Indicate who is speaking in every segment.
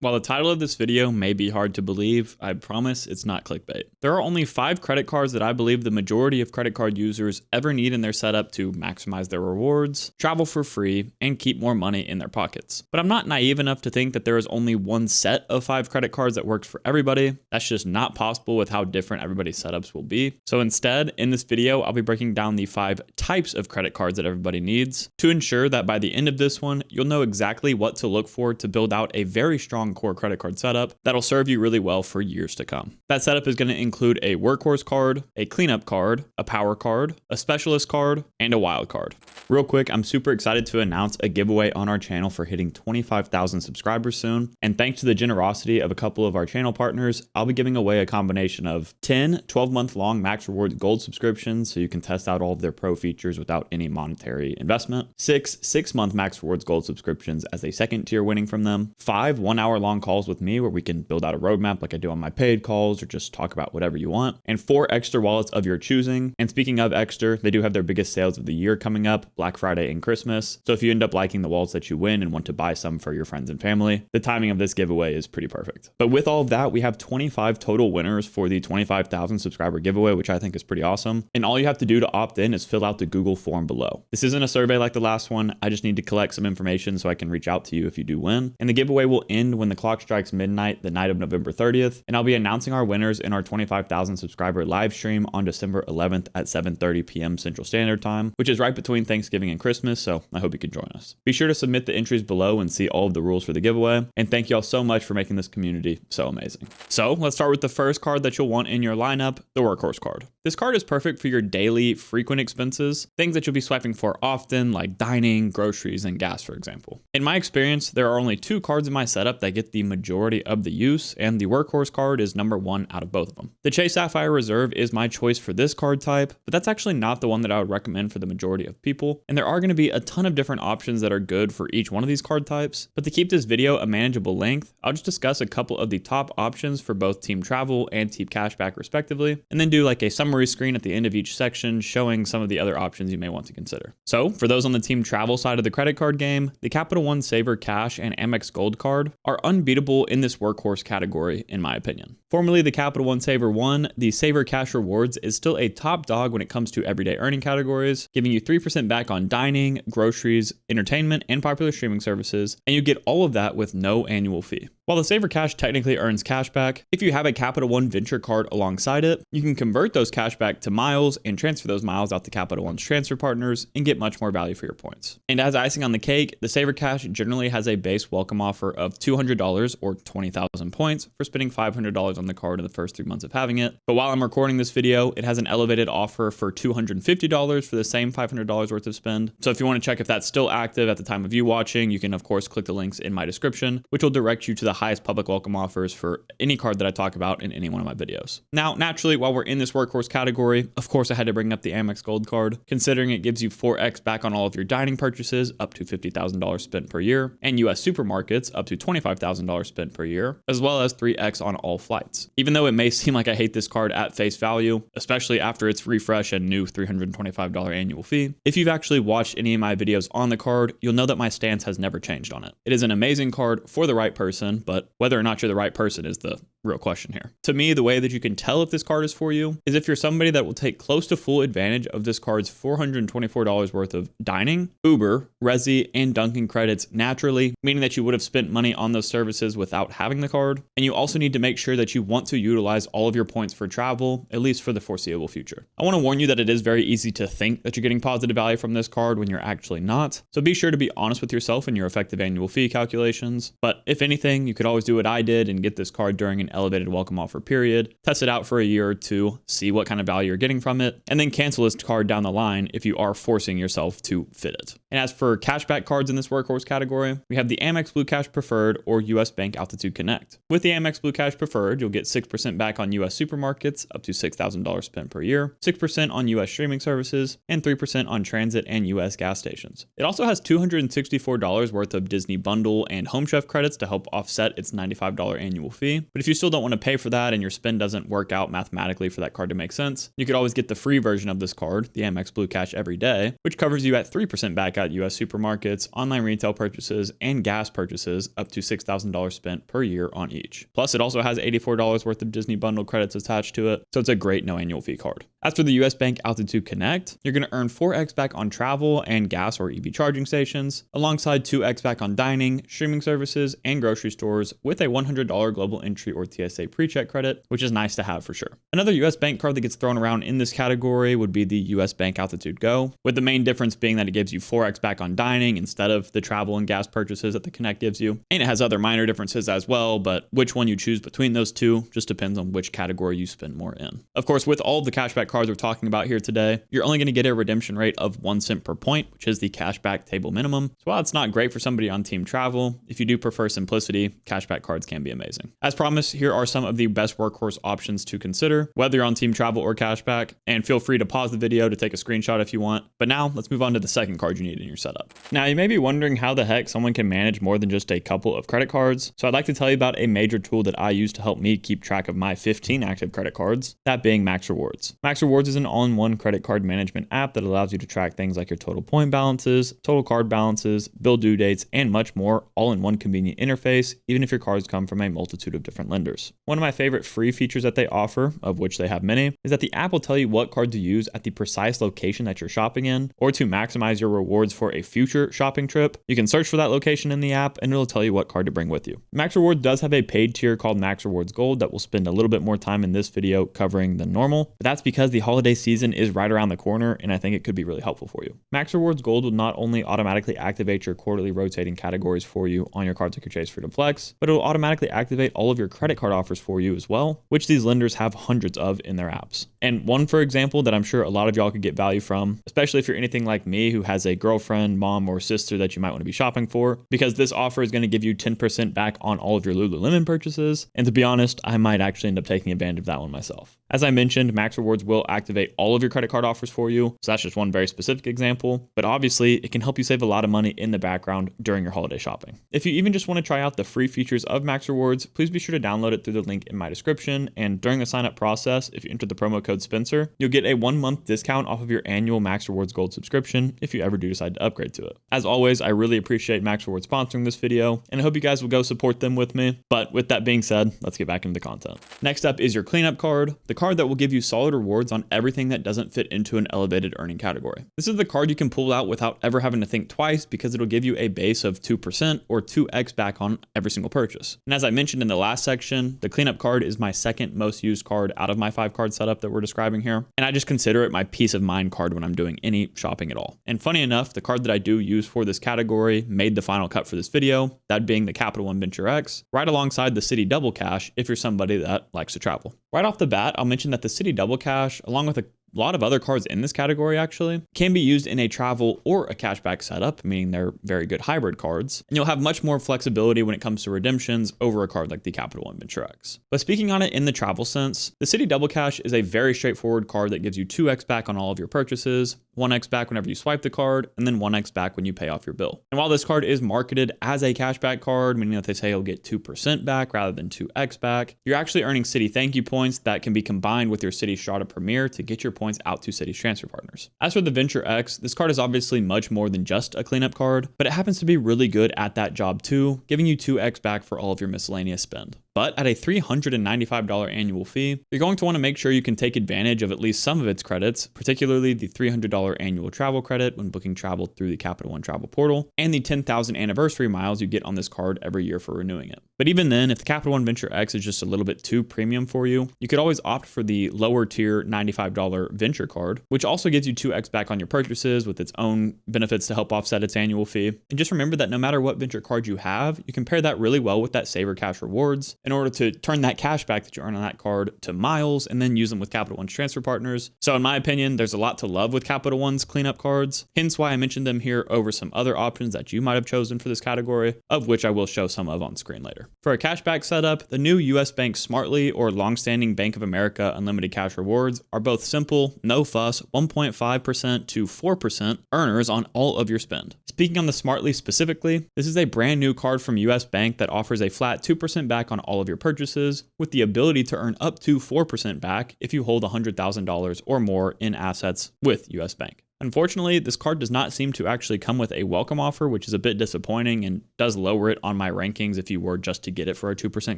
Speaker 1: While the title of this video may be hard to believe, I promise it's not clickbait. There are only 5 credit cards that I believe the majority of credit card users ever need in their setup to maximize their rewards, travel for free, and keep more money in their pockets. But I'm not naive enough to think that there is only one set of 5 credit cards that works for everybody. That's just not possible with how different everybody's setups will be. So instead, in this video, I'll be breaking down the 5 types of credit cards that everybody needs to ensure that by the end of this one, you'll know exactly what to look for to build out a very strong core credit card setup that'll serve you really well for years to come. That setup is going to include a Workhorse card, a cleanup card, a power card, a specialist card, and a Wildcard. Real quick, I'm super excited to announce a giveaway on our channel for hitting 25,000 subscribers soon. And thanks to the generosity of a couple of our channel partners, I'll be giving away a combination of 10 12-month long Max Rewards Gold subscriptions so you can test out all of their pro features without any monetary investment, 6 6-month Max Rewards Gold subscriptions as a second tier winning from them, 5 1-hour long calls with me where we can build out a roadmap like I do on my paid calls or just talk about whatever you want, and 4 extra wallets of your choosing. And speaking of extra, they do have their biggest sales of the year coming up, Black Friday and Christmas. So if you end up liking the wallets that you win and want to buy some for your friends and family, the timing of this giveaway is pretty perfect. But with all of that, we have 25 total winners for the 25,000 subscriber giveaway, which I think is pretty awesome. And all you have to do to opt in is fill out the Google form below. This isn't a survey like the last one. I just need to collect some information so I can reach out to you if you do win. And the giveaway will end when the clock strikes midnight, the night of November 30th. And I'll be announcing our winners in our 25,000 subscriber live stream on December 11th at 7:30 p.m. Central Standard Time, which is right between Thanksgiving and Christmas. So I hope you can join us. Be sure to submit the entries below and see all of the rules for the giveaway. And thank you all so much for making this community so amazing. So let's start with the first card that you'll want in your lineup, the Workhorse card. This card is perfect for your daily frequent expenses, things that you'll be swiping for often, like dining, groceries, and gas, for example. In my experience, there are only 2 cards in my setup that get the majority of the use, and the Workhorse card is number 1 out of both of them. The Chase Sapphire Reserve is my choice for this card type, but that's actually not the one that I would recommend for the majority of people. And there are going to be a ton of different options that are good for each one of these card types. But to keep this video a manageable length, I'll just discuss a couple of the top options for both Team Travel and Team Cashback respectively, and then do like a summary screen at the end of each section showing some of the other options you may want to consider. So for those on the Team Travel side of the credit card game, the Capital One Saver Cash and Amex Gold card are unbeatable in this Workhorse category, in my opinion. Formerly the Capital One Saver One, the Saver Cash Rewards is still a top dog when it comes to everyday earning categories, giving you 3% back on dining, groceries, entertainment, and popular streaming services, and you get all of that with no annual fee. While the Saver Cash technically earns cashback, if you have a Capital One Venture card alongside it, you can convert those cashback to miles and transfer those miles out to Capital One's transfer partners and get much more value for your points. And as icing on the cake, the Saver Cash generally has a base welcome offer of $200 or 20,000 points for spending $500 on the card in the first 3 months of having it. But while I'm recording this video, it has an elevated offer for $250 for the same $500 worth of spend. So if you want to check if that's still active at the time of you watching, you can of course click the links in my description, which will direct you to the highest public welcome offers for any card that I talk about in any one of my videos. Now, naturally, while we're in this Workhorse category, of course I had to bring up the Amex Gold card, considering it gives you 4x back on all of your dining purchases up to $50,000 spent per year, and US supermarkets up to $25,000 spent per year, as well as 3x on all flights. Even though it may seem like I hate this card at face value, especially after its refresh and new $325 annual fee, if you've actually watched any of my videos on the card, you'll know that my stance has never changed on it. It is an amazing card for the right person, but whether or not you're the right person is the real question here. To me, the way that you can tell if this card is for you is if you're somebody that will take close to full advantage of this card's $424 worth of dining, Uber, Resi, and Dunkin' credits naturally, meaning that you would have spent money on those services without having the card. And you also need to make sure that you want to utilize all of your points for travel, at least for the foreseeable future. I want to warn you that it is very easy to think that you're getting positive value from this card when you're actually not. So be sure to be honest with yourself in your effective annual fee calculations. But if anything, you could always do what I did and get this card during an elevated welcome offer period, test it out for a year or two, see what kind of value you're getting from it, and then cancel this card down the line if you are forcing yourself to fit it. And as for cashback cards in this Workhorse category, we have the Amex Blue Cash Preferred or US Bank Altitude Connect. With the Amex Blue Cash Preferred, you'll get 6% back on US supermarkets up to $6,000 spent per year, 6% on US streaming services, and 3% on transit and US gas stations. It also has $264 worth of Disney Bundle and Home Chef credits to help offset its $95 annual fee. But if you still don't want to pay for that and your spend doesn't work out mathematically for that card to make sense, you could always get the free version of this card, the Amex Blue Cash Every Day, which covers you at 3% back at US supermarkets, online retail purchases, and gas purchases up to $6,000 spent per year on each. Plus, it also has $84 worth of Disney bundle credits attached to it, so it's a great no annual fee card. As for the US Bank Altitude Connect, you're going to earn 4x back on travel and gas or EV charging stations, alongside 2x back on dining, streaming services, and grocery stores with a $100 global entry or TSA pre-check credit, which is nice to have for sure. Another US Bank card that gets thrown around in this category would be the US Bank Altitude Go, with the main difference being that it gives you 4x back on dining instead of the travel and gas purchases that the Connect gives you. And it has other minor differences as well, but which one you choose between those two just depends on which category you spend more in. Of course, with all of the cashback cards we're talking about here today, you're only going to get a redemption rate of 1 cent per point, which is the cashback table minimum. So while it's not great for somebody on team travel, if you do prefer simplicity, cashback cards can be amazing. As promised, here are some of the best Workhorse options to consider, whether you're on team travel or cashback, and feel free to pause the video to take a screenshot if you want. But now let's move on to the second card you need in your setup. Now you may be wondering how the heck someone can manage more than just a couple of credit cards. So I'd like to tell you about a major tool that I use to help me keep track of my 15 active credit cards, that being Max Rewards. Max Rewards is an all-in-one credit card management app that allows you to track things like your total point balances, total card balances, bill due dates, and much more, all in one convenient interface, even if your cards come from a multitude of different lenders. One of my favorite free features that they offer, of which they have many, is that the app will tell you what card to use at the precise location that you're shopping in, or to maximize your rewards for a future shopping trip. You can search for that location in the app, and it'll tell you what card to bring with you. Max Rewards does have a paid tier called Max Rewards Gold that we'll spend a little bit more time in this video covering than normal, but that's because the holiday season is right around the corner, and I think it could be really helpful for you. Max Rewards Gold will not only automatically activate your quarterly rotating categories for you on your cards like your Chase Freedom Flex, but it will automatically activate all of your credit card offers for you as well, which these lenders have hundreds of in their apps. And one, for example, that I'm sure a lot of y'all could get value from, especially if you're anything like me who has a girlfriend, mom, or sister that you might want to be shopping for, because this offer is going to give you 10% back on all of your Lululemon purchases. And to be honest, I might actually end up taking advantage of that one myself. As I mentioned, Max Rewards will activate all of your credit card offers for you. So that's just one very specific example, but obviously it can help you save a lot of money in the background during your holiday shopping. If you even just want to try out the free features of Max Rewards, please be sure to download it through the link in my description. And during the sign up process, if you enter the promo code Spencer, you'll get a 1-month discount off of your annual Max Rewards Gold subscription if you ever do decide to upgrade to it. As always, I really appreciate Max Rewards sponsoring this video, and I hope you guys will go support them with me. But with that being said, let's get back into the content. Next up is your cleanup card, the card that will give you solid rewards on everything that doesn't fit into an elevated earning category. This is the card you can pull out without ever having to think twice because it'll give you a base of 2% or 2x back on every single purchase. And as I mentioned in the last section, the cleanup card is my second most used card out of my 5-card setup that we're describing here. And I just consider it my peace of mind card when I'm doing any shopping at all. And funny enough, the card that I do use for this category made the final cut for this video, that being the Capital One Venture X, right alongside the Citi Double Cash if you're somebody that likes to travel. Right off the bat, I'll mention that the Citi Double Cash, along with a lot of other cards in this category actually, can be used in a travel or a cashback setup, meaning they're very good hybrid cards. And you'll have much more flexibility when it comes to redemptions over a card like the Capital One Venture X. But speaking on it in the travel sense, the Citi Double Cash is a very straightforward card that gives you 2x back on all of your purchases, 1x back whenever you swipe the card, and then 1x back when you pay off your bill. And while this card is marketed as a cashback card, meaning that they say you'll get 2% back rather than 2x back, you're actually earning Citi thank you points that can be combined with your Citi Strata Premier to get your points out to Citi's transfer partners. As for the Venture X, this card is obviously much more than just a cleanup card, but it happens to be really good at that job too, giving you 2x back for all of your miscellaneous spend. But at a $395 annual fee, you're going to want to make sure you can take advantage of at least some of its credits, particularly the $300 annual travel credit when booking travel through the Capital One travel portal, and the 10,000 anniversary miles you get on this card every year for renewing it. But even then, if the Capital One Venture X is just a little bit too premium for you, you could always opt for the lower tier $95 Venture card, which also gives you 2x back on your purchases with its own benefits to help offset its annual fee. And just remember that no matter what Venture card you have, you can pair that really well with that Saver Cash rewards in order to turn that cash back that you earn on that card to miles and then use them with Capital One's transfer partners. So in my opinion, there's a lot to love with Capital One's cleanup cards, hence why I mentioned them here over some other options that you might have chosen for this category, of which I will show some of on screen later. For a cashback setup, the new US Bank Smartly or longstanding Bank of America Unlimited Cash Rewards are both simple, no fuss, 1.5% to 4% earners on all of your spend. Speaking on the Smartly specifically, this is a brand new card from US Bank that offers a flat 2% back on all of your purchases with the ability to earn up to 4% back if you hold $100,000 or more in assets with US Bank. Unfortunately, this card does not seem to actually come with a welcome offer, which is a bit disappointing and does lower it on my rankings if you were just to get it for a 2%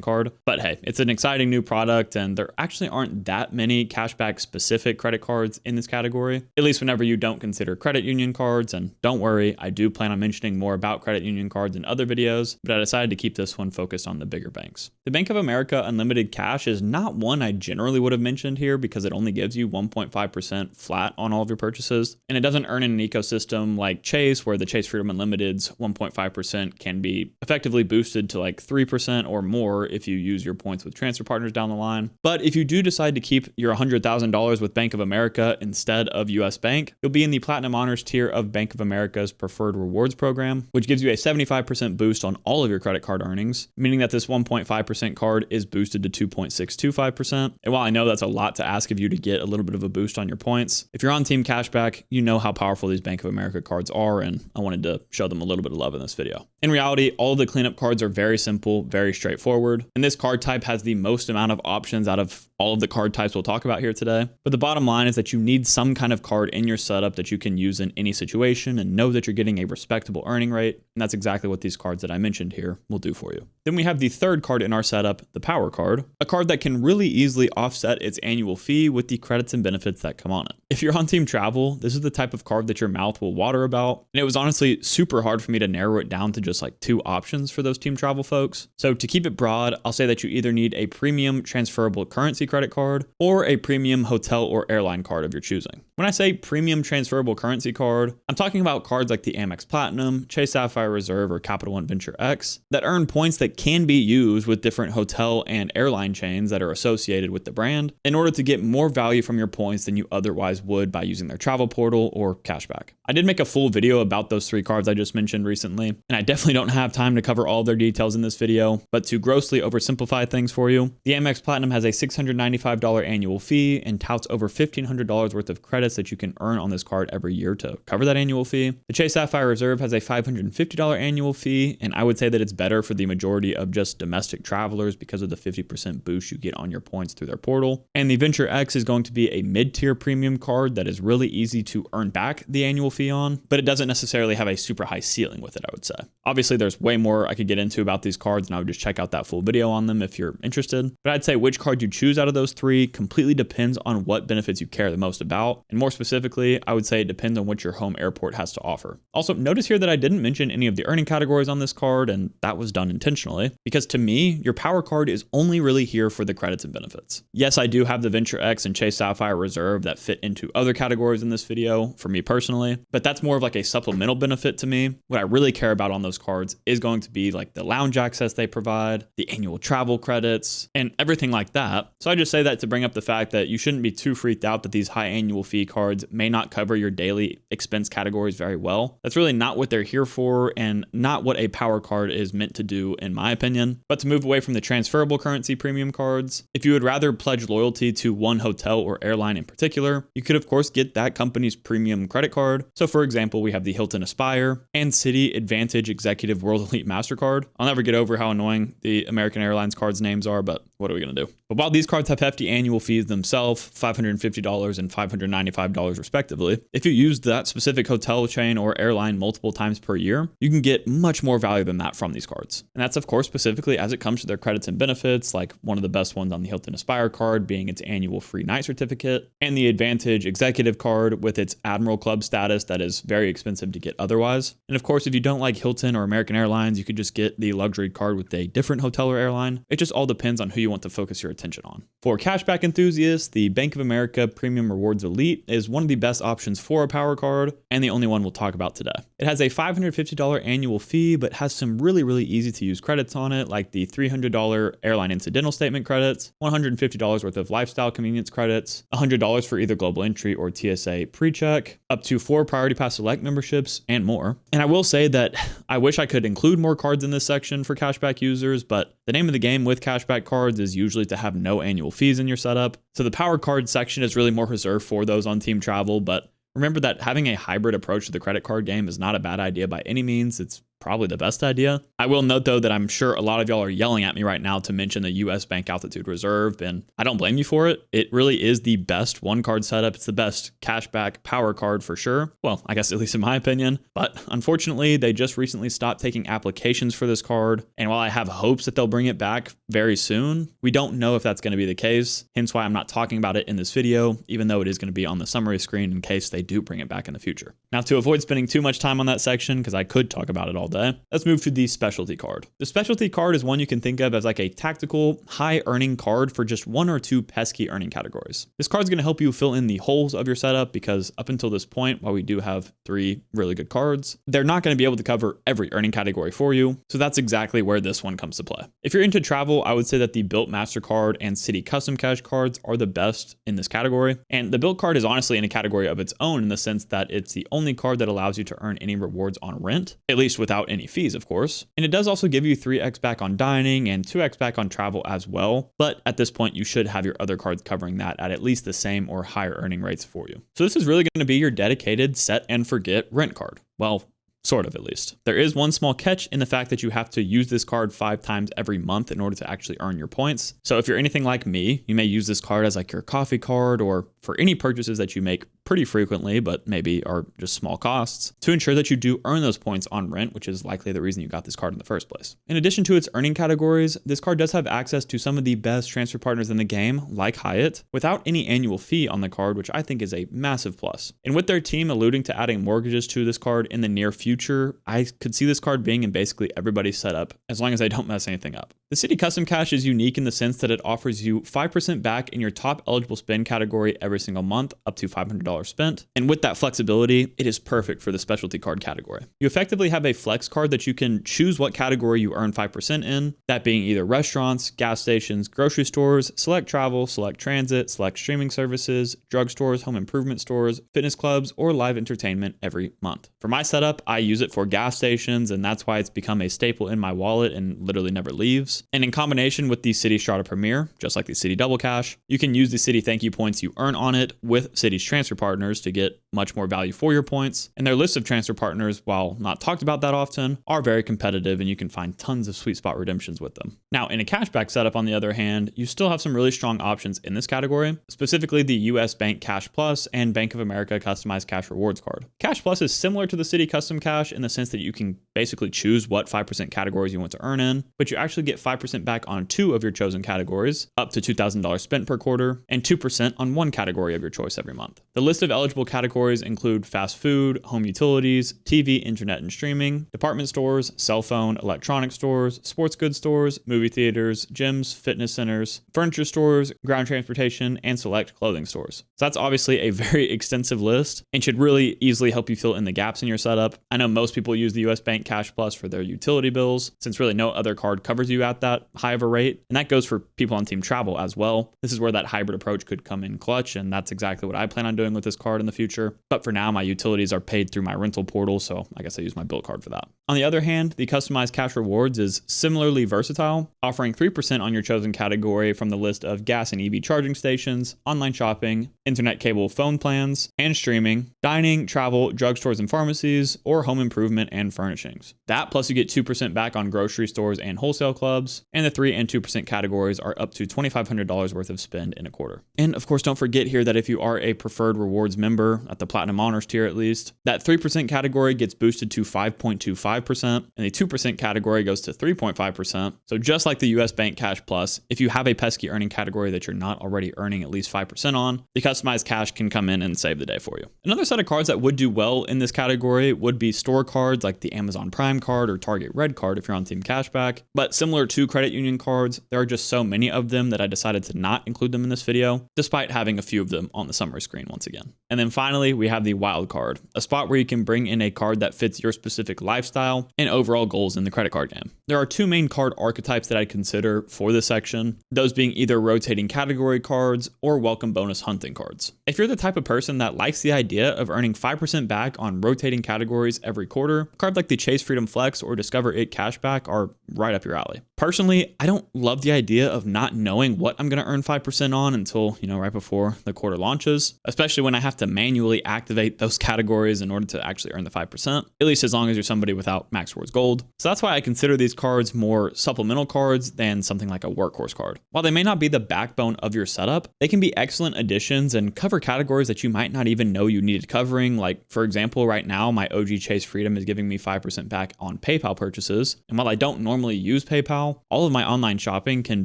Speaker 1: card. But hey, it's an exciting new product, and there actually aren't that many cashback specific credit cards in this category, at least whenever you don't consider credit union cards. And don't worry, I do plan on mentioning more about credit union cards in other videos, but I decided to keep this one focused on the bigger banks. The Bank of America Unlimited Cash is not one I generally would have mentioned here because it only gives you 1.5% flat on all of your purchases, and it doesn't earn in an ecosystem like Chase, where the Chase Freedom Unlimited's 1.5% can be effectively boosted to like 3% or more if you use your points with transfer partners down the line. But if you do decide to keep your $100,000 with Bank of America instead of US Bank, you'll be in the Platinum Honors tier of Bank of America's Preferred Rewards program, which gives you a 75% boost on all of your credit card earnings, meaning that this 1.5% card is boosted to 2.625%. And while I know that's a lot to ask of you to get a little bit of a boost on your points, if you're on Team Cashback, you know how powerful these Bank of America cards are, and I wanted to show them a little bit of love in this video. In reality, all of the cleanup cards are very simple, very straightforward, and this card type has the most amount of options out of all of the card types we'll talk about here today. But the bottom line is that you need some kind of card in your setup that you can use in any situation and know that you're getting a respectable earning rate, and that's exactly what these cards that I mentioned here will do for you. Then we have the third card in our setup, the Power Card, a card that can really easily offset its annual fee with the credits and benefits that come on it. If you're on Team Travel, this is the type of card that your mouth will water about, and it was honestly super hard for me to narrow it down to just like 2 options for those Team Travel folks. So to keep it broad, I'll say that you either need a premium transferable currency credit card or a premium hotel or airline card of your choosing. When I say premium transferable currency card, I'm talking about cards like the Amex Platinum, Chase Sapphire Reserve, or Capital One Venture X that earn points that can be used with different hotel and airline chains that are associated with the brand in order to get more value from your points than you otherwise would by using their travel portal or cashback. I did make a full video about those 3 cards I just mentioned recently, and I definitely don't have time to cover all their details in this video, but to grossly oversimplify things for you, the Amex Platinum has a $695 annual fee and touts over $1,500 worth of credits that you can earn on this card every year to cover that annual fee. The Chase Sapphire Reserve has a $550 annual fee, and I would say that it's better for the majority of just domestic travelers because of the 50% boost you get on your points through their portal. And the Venture X is going to be a mid-tier premium card that is really easy to earn back the annual fee on, but it doesn't necessarily have a super high ceiling with it, I would say. Obviously, there's way more I could get into about these cards, and I would just check out that full video on them if you're interested. But I'd say which card you choose out of those 3 completely depends on what benefits you care the most about. And more specifically, I would say it depends on what your home airport has to offer. Also, notice here that I didn't mention any of the earning categories on this card, and that was done intentionally, because to me, your Power Card is only really here for the credits and benefits. Yes, I do have the Venture X and Chase Sapphire Reserve that fit into other categories in this video for me personally, but that's more of like a supplemental benefit to me. What I really care about on those cards is going to be like the lounge access they provide, the annual travel credits, and everything like that. So I just say that to bring up the fact that you shouldn't be too freaked out that these high annual fee cards may not cover your daily expense categories very well. That's really not what they're here for and not what a Power Card is meant to do, in my opinion. But to move away from the transferable currency premium cards, if you would rather pledge loyalty to one hotel or airline in particular, you could of course get that company's premium credit card. So for example, we have the Hilton Aspire and Citi Advantage Executive World Elite MasterCard. I'll never get over how annoying the American Airlines cards names are, but what are we going to do? But while these cards have hefty annual fees themselves, $550 and $595 respectively, if you use that specific hotel chain or airline multiple times per year, you can get much more value than that from these cards. And that's of course specifically as it comes to their credits and benefits, like one of the best ones on the Hilton Aspire card being its annual free night certificate, and the Advantage Executive card with its Admiral Club status that is very expensive to get otherwise. And of course, if you don't like Hilton or American Airlines, you could just get the luxury card with a different hotel or airline. It just all depends on who you want to focus your attention on. For cashback enthusiasts, the Bank of America Premium Rewards Elite is one of the best options for a Power Card, and the only one we'll talk about today. It has a $550 annual fee, but has some really easy to use credits on it, like the $300 airline incidental statement credits, $150 worth of lifestyle convenience credits, $100 for either Global Entry or TSA PreCheck, up to 4 Priority Pass Select memberships, and more. And I will say that I wish I could include more cards in this section for cashback users, but the name of the game with cashback cards is usually to have no annual fees in your setup. So the Power Card section is really more reserved for those on Team Travel, but remember that having a hybrid approach to the credit card game is not a bad idea by any means. It's probably the best idea. I will note though that I'm sure a lot of y'all are yelling at me right now to mention the US Bank Altitude Reserve, and I don't blame you for it. It really is the best one card setup. It's the best cashback power card for sure. Well, I guess at least in my opinion, but unfortunately they just recently stopped taking applications for this card. And while I have hopes that they'll bring it back very soon, we don't know if that's going to be the case. Hence why I'm not talking about it in this video, even though it is going to be on the summary screen in case they do bring it back in the future. Now, to avoid spending too much time on that section, because I could talk about it all day, let's move to the specialty card. The specialty card is one you can think of as like a tactical, high earning card for just one or two pesky earning categories. This card's going to help you fill in the holes of your setup because up until this point, while we do have 3 really good cards, they're not going to be able to cover every earning category for you. So that's exactly where this one comes to play. If you're into travel, I would say that the Built MasterCard and City Custom Cash cards are the best in this category. And the Built card is honestly in a category of its own in the sense that it's the only card that allows you to earn any rewards on rent, at least without any fees, of course. And it does also give you 3x back on dining and 2x back on travel as well. But at this point, you should have your other cards covering that at least the same or higher earning rates for you. So this is really going to be your dedicated set and forget rent card. Well, sort of, at least. There is one small catch in the fact that you have to use this card 5 times every month in order to actually earn your points. So if you're anything like me, you may use this card as like your coffee card or for any purchases that you make pretty frequently, but maybe are just small costs, to ensure that you do earn those points on rent, which is likely the reason you got this card in the first place. In addition to its earning categories, this card does have access to some of the best transfer partners in the game, like Hyatt, without any annual fee on the card, which I think is a massive plus. And with their team alluding to adding mortgages to this card in the near future, I could see this card being in basically everybody's setup, as long as I don't mess anything up. The City Custom Cash is unique in the sense that it offers you 5% back in your top eligible spend category every single month, up to $500 spent. And with that flexibility, it is perfect for the specialty card category. You effectively have a flex card that you can choose what category you earn 5% in, that being either restaurants, gas stations, grocery stores, select travel, select transit, select streaming services, drugstores, home improvement stores, fitness clubs, or live entertainment every month. For my setup, I use it for gas stations, and that's why it's become a staple in my wallet and literally never leaves. And in combination with the City Strata Premier, just like the City Double Cash, you can use the City Thank You points you earn on it with City's transfer partners to get much more value for your points. And their list of transfer partners, while not talked about that often, are very competitive and you can find tons of sweet spot redemptions with them. Now, in a cashback setup, on the other hand, you still have some really strong options in this category, specifically the US Bank Cash Plus and Bank of America Customized Cash Rewards card. Cash Plus is similar to the City Custom Cash in the sense that you can basically choose what 5% categories you want to earn in, but you actually get 5% back on 2 of your chosen categories, up to $2,000 spent per quarter, and 2% on 1 category of your choice every month. The list of eligible categories include fast food, home utilities, TV, internet and streaming, department stores, cell phone, electronic stores, sports goods stores, movie theaters, gyms, fitness centers, furniture stores, ground transportation, and select clothing stores. So that's obviously a very extensive list and should really easily help you fill in the gaps in your setup. I know most people use the US Bank Cash Plus for their utility bills, since really no other card covers you at that high of a rate. And that goes for people on team travel as well. This is where that hybrid approach could come in clutch, and that's exactly what I plan on doing with this card in the future. But for now, my utilities are paid through my rental portal, so I guess I use my Built card for that. On the other hand, the Customized Cash Rewards is similarly versatile, offering 3% on your chosen category from the list of gas and EV charging stations, online shopping, internet cable phone plans, and streaming, dining, travel, drugstores and pharmacies, or home improvement and furnishings. That plus you get 2% back on grocery stores and wholesale clubs, and the 3 and 2% categories are up to $2,500 worth of spend in a quarter. And of course, don't forget here that if you are a preferred rewards member at the Platinum Honors tier at least, that 3% category gets boosted to 5.25%, and the 2% category goes to 3.5%. So just like the US Bank Cash Plus, if you have a pesky earning category that you're not already earning at least 5% on, the Customized Cash can come in and save the day for you. Another set of cards that would do well in this category would be store cards like the Amazon Prime card or Target Red card if you're on Team Cashback. But similar to credit union cards, there are just so many of them that I decided to not include them in this video, despite having a few of them on the summary screen once again. And then finally, we have the Wildcard, a spot where you can bring in a card that fits your specific lifestyle and overall goals in the credit card game. There are 2 main card archetypes that I consider for this section, those being either rotating category cards or welcome bonus hunting cards. If you're the type of person that likes the idea of earning 5% back on rotating categories every quarter, cards like the Chase Freedom Flex or Discover It Cashback are right up your alley. Personally, I don't love the idea of not knowing what I'm going to earn 5% on until, right before the quarter launches, especially when I have to manually activate those categories in order to actually earn the 5%, at least as long as you're somebody without Max Rewards Gold. So that's why I consider these cards more supplemental cards than something like a Workhorse card. While they may not be the backbone of your setup, they can be excellent additions and cover categories that you might not even know you needed covering. Like, for example, right now, my OG Chase Freedom is giving me 5% back on PayPal purchases. And while I don't normally use PayPal, all of my online shopping can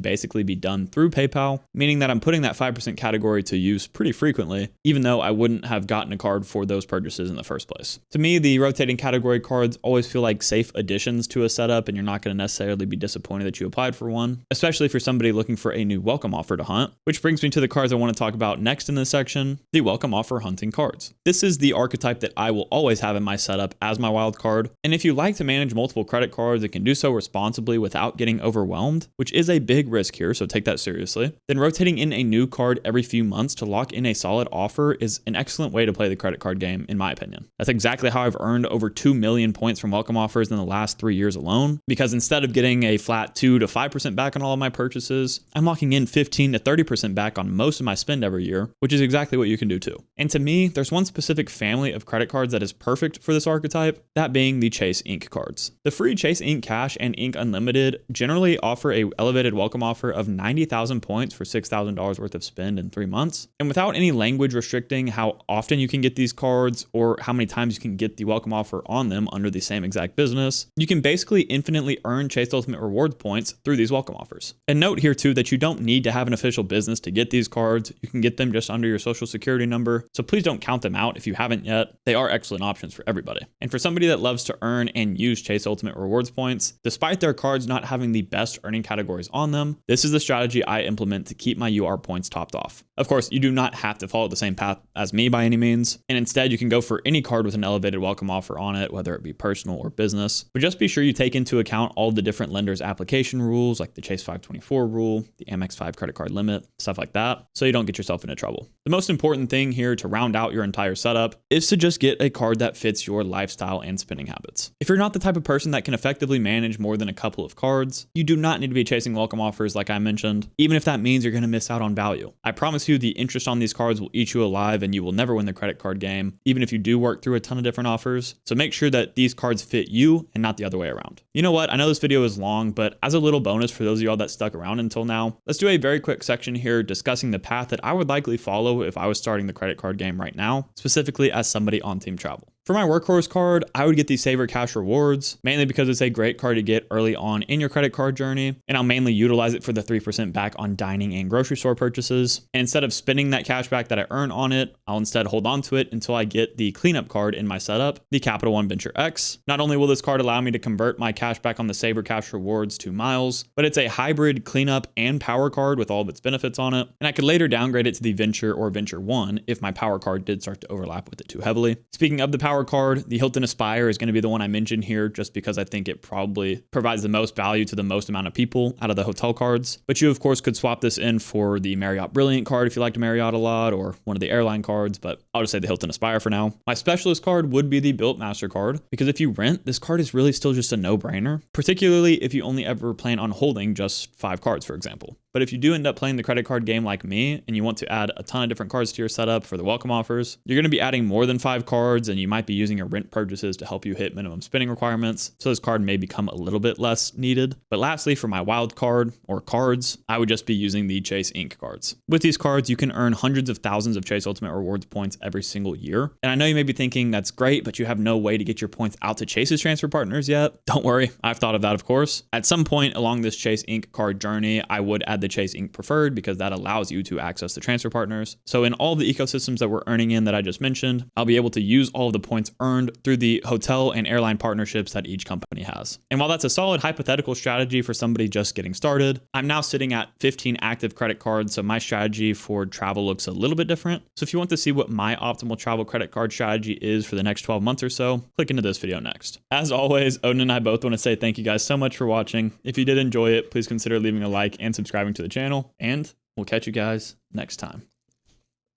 Speaker 1: basically be done through PayPal, meaning that I'm putting that 5% category to use pretty frequently, even though I wouldn't have gotten a card for those purchases in the first place. To me, the rotating category cards always feel like safe additions to a setup, and you're not going to necessarily be disappointed that you applied for one, especially for somebody looking for a new welcome offer to hunt, which brings me to the cards I want to talk about next in this section, the welcome offer hunting cards. This is the archetype that I will always have in my setup as my wild card, and if you like to manage multiple credit cards and can do so responsibly without getting overwhelmed, which is a big risk here, so take that seriously, then rotating in a new card every few months to lock in a solid offer is an excellent way to play the credit card game, in my opinion. That's exactly how I've earned over 2 million points from welcome offers in the last 3 years alone, because instead of getting a flat 2 to 5% back on all of my purchases, I'm locking in 15 to 30% back on most of my spend every year, which is exactly what you can do too. And to me, there's one specific family of credit cards that is perfect for this archetype, that being the Chase Ink cards. The free Chase Ink Cash and Ink Unlimited generally offer a elevated welcome offer of 90,000 points for $6,000 worth of spend in 3 months. And without any language restricting how often you can get these cards or how many times you can get the welcome offer on them under the same exact business, you can basically infinitely earn Chase Ultimate Rewards points through these welcome offers. And note here too that you don't need to have an official business to get these cards. You can get them just under your social security number. So please don't count them out if you haven't yet. They are excellent options for everybody. And for somebody that loves to earn and use Chase Ultimate Rewards points, despite their cards not having the best earning categories on them, this is the strategy I implement to keep my UR points topped off. Of course, you do not have to follow the same path as me by any means, and instead you can go for any card with an elevated welcome offer on it, whether it be personal or business. But just be sure you take into account all the different lenders' application rules, like the Chase 524 rule, the Amex 5 credit card limit, stuff like that, so you don't get yourself into trouble. The most important thing here to round out your entire setup is to just get a card that fits your lifestyle and spending habits. If you're not the type of person that can effectively manage more than a couple of cards, you do not need to be chasing welcome offers like I mentioned, even if that means you're going to miss out on value. I promise you the interest on these cards will eat you alive and you will never win the credit card game, even if you do work through a ton of different offers. So make sure that these cards fit you and not the other way around. You know what? I know this video is long, but as a little bonus for those of y'all that stuck around until now, let's do a very quick section here discussing the path that I would likely follow if I was starting the credit card game right now, specifically as somebody on Team Travel. For my Workhorse card, I would get the Saver Cash Rewards, mainly because it's a great card to get early on in your credit card journey, and I'll mainly utilize it for the 3% back on dining and grocery store purchases. And instead of spending that cash back that I earn on it, I'll instead hold on to it until I get the cleanup card in my setup, the Capital One Venture X. Not only will this card allow me to convert my cash back on the Saver Cash Rewards to miles, but it's a hybrid cleanup and power card with all of its benefits on it, and I could later downgrade it to the Venture or Venture One if my power card did start to overlap with it too heavily. Speaking of the power card, the Hilton Aspire is going to be the one I mentioned here just because I think it probably provides the most value to the most amount of people out of the hotel cards. But you, of course, could swap this in for the Marriott Brilliant card if you liked Marriott a lot, or one of the airline cards, but I'll just say the Hilton Aspire for now. My specialist card would be the Built Master card, because if you rent, this card is really still just a no-brainer, particularly if you only ever plan on holding just 5 cards, for example. But if you do end up playing the credit card game like me, and you want to add a ton of different cards to your setup for the welcome offers, you're going to be adding more than 5 cards, and you might be using your rent purchases to help you hit minimum spending requirements, so this card may become a little bit less needed. But lastly, for my wild card, or cards, I would just be using the Chase Ink cards. With these cards, you can earn hundreds of thousands of Chase Ultimate Rewards points every single year. And I know you may be thinking that's great, but you have no way to get your points out to Chase's transfer partners yet. Don't worry, I've thought of that, of course. At some point along this Chase Ink card journey, I would add the Chase Ink Preferred, because that allows you to access the transfer partners. So in all the ecosystems that we're earning in that I just mentioned, I'll be able to use all of the points earned through the hotel and airline partnerships that each company has. And while that's a solid hypothetical strategy for somebody just getting started, I'm now sitting at 15 active credit cards, so my strategy for travel looks a little bit different. So if you want to see what my optimal travel credit card strategy is for the next 12 months or so, click into this video next. As always, Odin and I both want to say thank you guys so much for watching. If you did enjoy it, please consider leaving a like and subscribing to the channel, and we'll catch you guys next time.